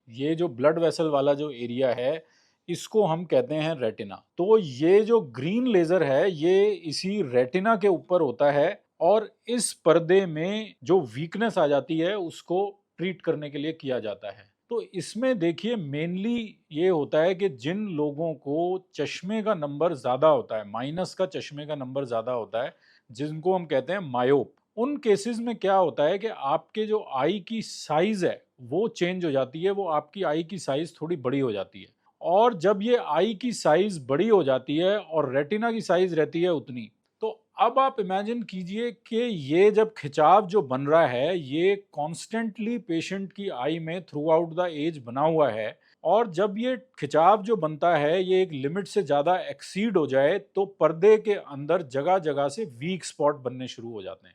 ये जो blood vessel वाला जो एरिया है, इसको हम कहते हैं रेटिना। तो ये जो ग्रीन लेज़र है, ये इसी रेटिना के ऊपर होता है और इस पर्दे में जो वीकनेस आ जाती है, उसको ट्रीट करने के लिए किया जाता है। तो इसमें देखिए मेनली ये होता है कि जिन लोगों को चश्मे का नंबर ज़्यादा होता है, माइनस का चश्मे का नंबर ज़्यादा होता है, जिनको हम कहते हैं मायोप, उन केसेस में क्या होता है कि आपके जो आई की साइज़ है, वो चेंज हो जाती है, वो आपकी आई की साइज़ थोड़ी बड़ी हो जाती है। और जब ये आई की साइज़ बड़ी हो जाती है और रेटिना की साइज़ रहती है उतनी, तो अब आप इमेजिन कीजिए कि ये जब खिंचाव जो बन रहा है, ये कॉन्स्टेंटली पेशेंट की आई में थ्रू आउट द एज बना हुआ है और जब ये खिंचाव जो बनता है, ये एक लिमिट से ज़्यादा एक्सीड हो जाए, तो पर्दे के अंदर जगह-जगह से वीक स्पॉट बनने शुरू हो जाते हैं।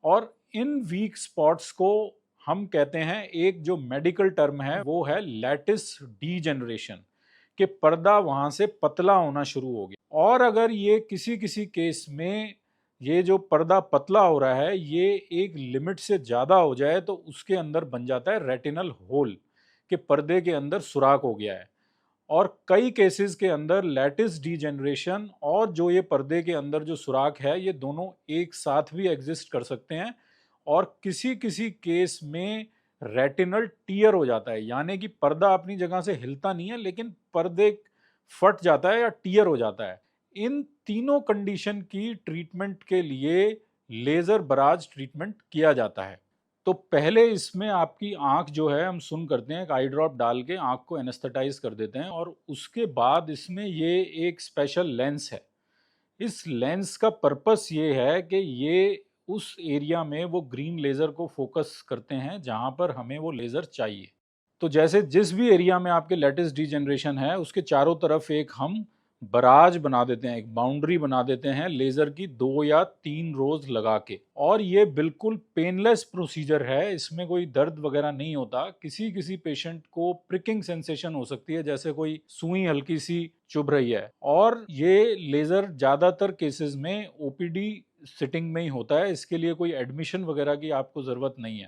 और इन वीक स्पॉट्स को हम कहते हैं, एक जो मेडिकल टर्म है वो है लैटिस डीजेनरेशन, कि पर्दा वहां से पतला होना शुरू हो गया। और अगर ये किसी किसी केस में ये जो पर्दा पतला हो रहा है, ये एक लिमिट से ज्यादा हो जाए, तो उसके अंदर बन जाता है रेटिनल होल, कि पर्दे के अंदर सुराख हो गया है। और कई केसेस के अंदर लैटिस डीजेनरेशन और जो ये पर्दे के अंदर जो सुराख है, ये दोनों एक साथ भी एग्जिस्ट कर सकते हैं। और किसी किसी केस में रेटिनल टीयर हो जाता है, यानी कि पर्दा अपनी जगह से हिलता नहीं है, लेकिन पर्दे फट जाता है या टीयर हो जाता है। इन तीनों कंडीशन की ट्रीटमेंट के लिए लेजर बराज ट्रीटमेंट किया जाता है। तो पहले इसमें आपकी आँख जो है, हम सुन करते हैं, एक आई ड्रॉप डाल के आँख को एनेस्थेटाइज़ कर देते हैं और उसके बाद इसमें ये एक स्पेशल लेंस है। इस लेंस का पर्पस ये है कि ये उस एरिया में वो ग्रीन लेज़र को फ़ोकस करते हैं जहाँ पर हमें वो लेज़र चाहिए। तो जैसे जिस भी एरिया में आपके लैटिस डीजेनरेशन है, उसके चारों तरफ एक हम बराज बना देते हैं, एक बाउंड्री बना देते हैं लेज़र की 2 या 3 रोज़ लगा के। और ये बिल्कुल पेनलेस प्रोसीजर है, इसमें कोई दर्द वगैरह नहीं होता। किसी-किसी पेशेंट को प्रिकिंग सेंसेशन हो सकती है, जैसे कोई सुई हल्की-सी चुभ रही है। और ये लेज़र ज़्यादातर केसेज़ में ओपीडी सिटिंग में ही होता है, इसके लिए कोई एडमिशन वगैरह की आपको ज़रूरत नहीं है।